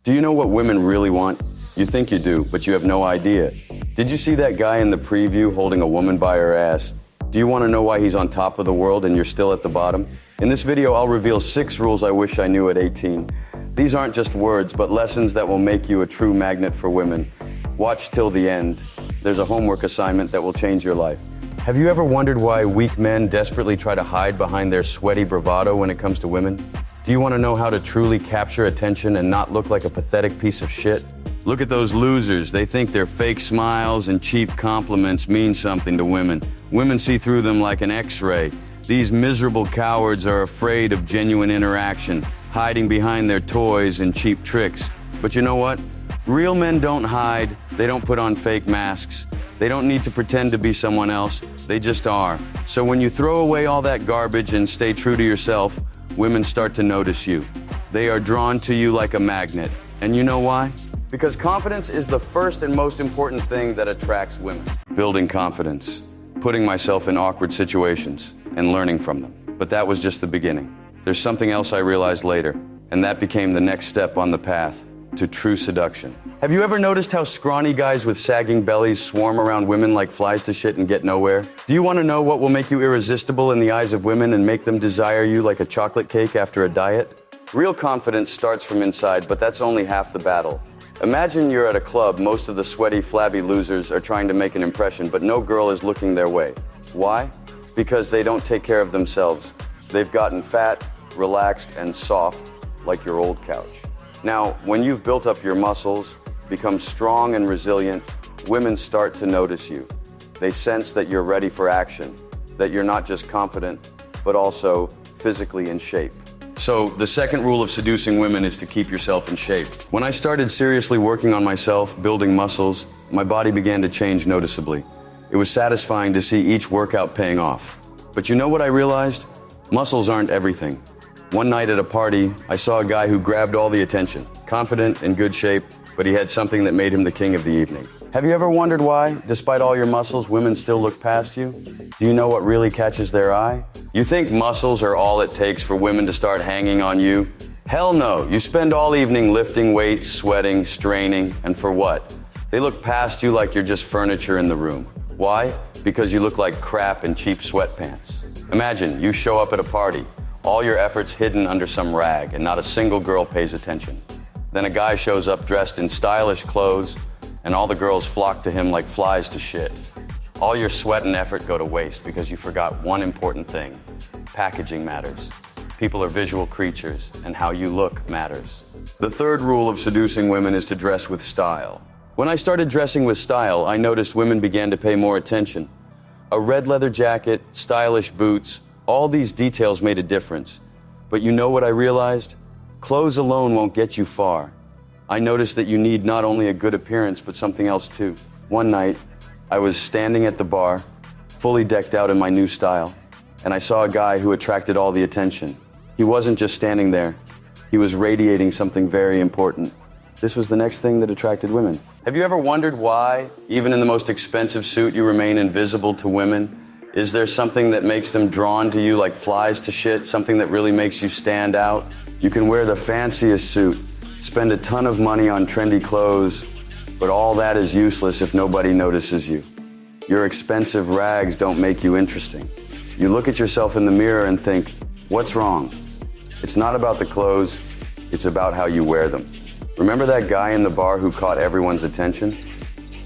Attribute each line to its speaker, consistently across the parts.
Speaker 1: Do you know what women really want? You think you do, but you have no idea. Did you see that guy in the preview holding a woman by her ass? Do you want to know why he's on top of the world and you're still at the bottom? In this video, I'll reveal 6 rules I wish I knew at 18. These aren't just words, but lessons that will make you a true magnet for women. Watch till the end. There's a homework assignment that will change your life. Have you ever wondered why weak men desperately try to hide behind their sweaty bravado when it comes to women? Do you want to know how to truly capture attention and not look like a pathetic piece of shit? Look at those losers. They think their fake smiles and cheap compliments mean something to women. Women see through them like an X-ray. These miserable cowards are afraid of genuine interaction, hiding behind their toys and cheap tricks. But you know what? Real men don't hide. They don't put on fake masks. They don't need to pretend to be someone else. They just are. So when you throw away all that garbage and stay true to yourself, women start to notice you. They are drawn to you like a magnet. And you know why? Because confidence is the first and most important thing that attracts women. Building confidence, putting myself in awkward situations, and learning from them. But that was just the beginning. There's something else I realized later, and that became the next step on the path to true seduction. Have you ever noticed how scrawny guys with sagging bellies swarm around women like flies to shit and get nowhere? Do you want to know what will make you irresistible in the eyes of women and make them desire you like a chocolate cake after a diet? Real confidence starts from inside, but that's only half the battle. Imagine you're at a club, most of the sweaty, flabby losers are trying to make an impression, but no girl is looking their way. Why? Because they don't take care of themselves. They've gotten fat, relaxed, and soft, like your old couch. Now, when you've built up your muscles, become strong and resilient, women start to notice you. They sense that you're ready for action, that you're not just confident, but also physically in shape. So, the second rule of seducing women is to keep yourself in shape. When I started seriously working on myself, building muscles, my body began to change noticeably. It was satisfying to see each workout paying off. But you know what I realized? Muscles aren't everything. One night at a party, I saw a guy who grabbed all the attention, confident, in good shape, but he had something that made him the king of the evening. Have you ever wondered why, despite all your muscles, women still look past you? Do you know what really catches their eye? You think muscles are all it takes for women to start hanging on you? Hell no. You spend all evening lifting weights, sweating, straining, and for what? They look past you like you're just furniture in the room. Why? Because you look like crap in cheap sweatpants. Imagine you show up at a party, all your efforts hidden under some rag, and not a single girl pays attention. Then a guy shows up dressed in stylish clothes, and all the girls flock to him like flies to shit. All your sweat and effort go to waste because you forgot one important thing. Packaging matters. People are visual creatures, and how you look matters. The third rule of seducing women is to dress with style. When I started dressing with style, I noticed women began to pay more attention. A red leather jacket, stylish boots, all these details made a difference. But you know what I realized? Clothes alone won't get you far. I noticed that you need not only a good appearance, but something else too. One night, I was standing at the bar, fully decked out in my new style, and I saw a guy who attracted all the attention. He wasn't just standing there. He was radiating something very important. This was the next thing that attracted women. Have you ever wondered why, even in the most expensive suit, you remain invisible to women? Is there something that makes them drawn to you like flies to shit, something that really makes you stand out? You can wear the fanciest suit, spend a ton of money on trendy clothes, but all that is useless if nobody notices you. Your expensive rags don't make you interesting. You look at yourself in the mirror and think, what's wrong? It's not about the clothes, it's about how you wear them. Remember that guy in the bar who caught everyone's attention?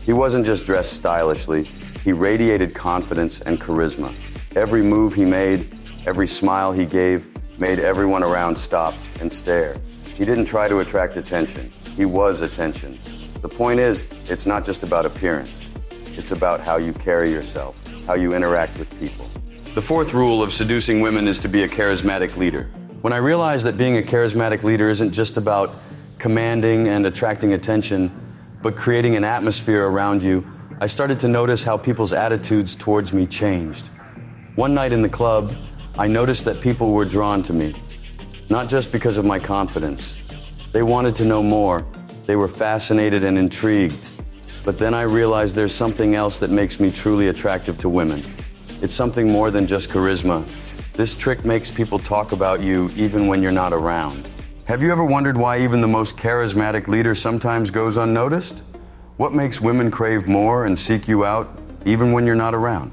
Speaker 1: He wasn't just dressed stylishly, he radiated confidence and charisma. Every move he made, every smile he gave, made everyone around stop and stare. He didn't try to attract attention, he was attention. The point is, it's not just about appearance. It's about how you carry yourself, how you interact with people. The fourth rule of seducing women is to be a charismatic leader. When I realized that being a charismatic leader isn't just about commanding and attracting attention, but creating an atmosphere around you, I started to notice how people's attitudes towards me changed. One night in the club, I noticed that people were drawn to me, not just because of my confidence. They wanted to know more. They were fascinated and intrigued. But then I realized there's something else that makes me truly attractive to women. It's something more than just charisma. This trick makes people talk about you even when you're not around. Have you ever wondered why even the most charismatic leader sometimes goes unnoticed? What makes women crave more and seek you out even when you're not around?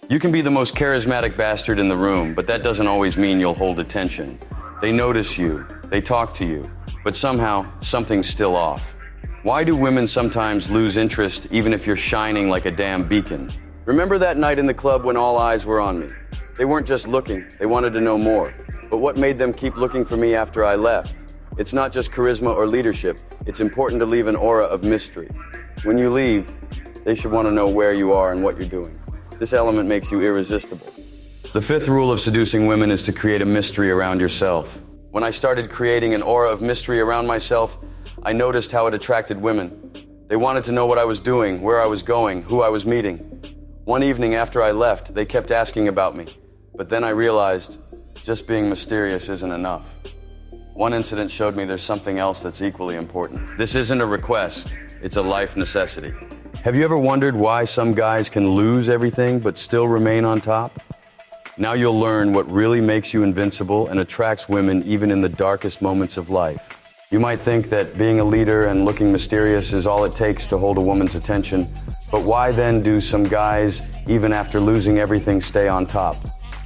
Speaker 1: You can be the most charismatic bastard in the room, but that doesn't always mean you'll hold attention. They notice you, they talk to you, but somehow something's still off. Why do women sometimes lose interest even if you're shining like a damn beacon? Remember that night in the club when all eyes were on me? They weren't just looking, they wanted to know more. But what made them keep looking for me after I left? It's not just charisma or leadership. It's important to leave an aura of mystery. When you leave, they should want to know where you are and what you're doing. This element makes you irresistible. The fifth rule of seducing women is to create a mystery around yourself. When I started creating an aura of mystery around myself, I noticed how it attracted women. They wanted to know what I was doing, where I was going, who I was meeting. One evening after I left, they kept asking about me. But then I realized just being mysterious isn't enough. One incident showed me there's something else that's equally important. This isn't a request, it's a life necessity. Have you ever wondered why some guys can lose everything but still remain on top? Now you'll learn what really makes you invincible and attracts women even in the darkest moments of life. You might think that being a leader and looking mysterious is all it takes to hold a woman's attention, but why then do some guys, even after losing everything, stay on top?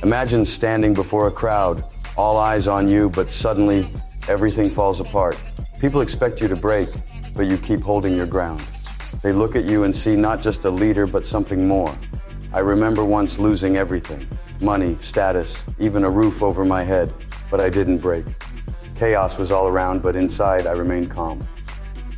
Speaker 1: Imagine standing before a crowd, all eyes on you, but suddenly everything falls apart. People expect you to break, but you keep holding your ground. They look at you and see not just a leader, but something more. I remember once losing everything, money, status, even a roof over my head, but I didn't break. Chaos was all around, but inside I remained calm.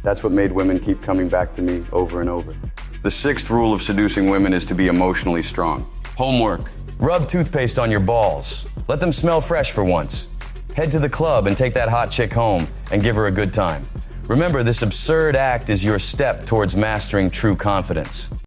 Speaker 1: That's what made women keep coming back to me over and over. The sixth rule of seducing women is to be emotionally strong. Homework. Rub toothpaste on your balls. Let them smell fresh for once. Head to the club and take that hot chick home and give her a good time. Remember, this absurd act is your step towards mastering true confidence.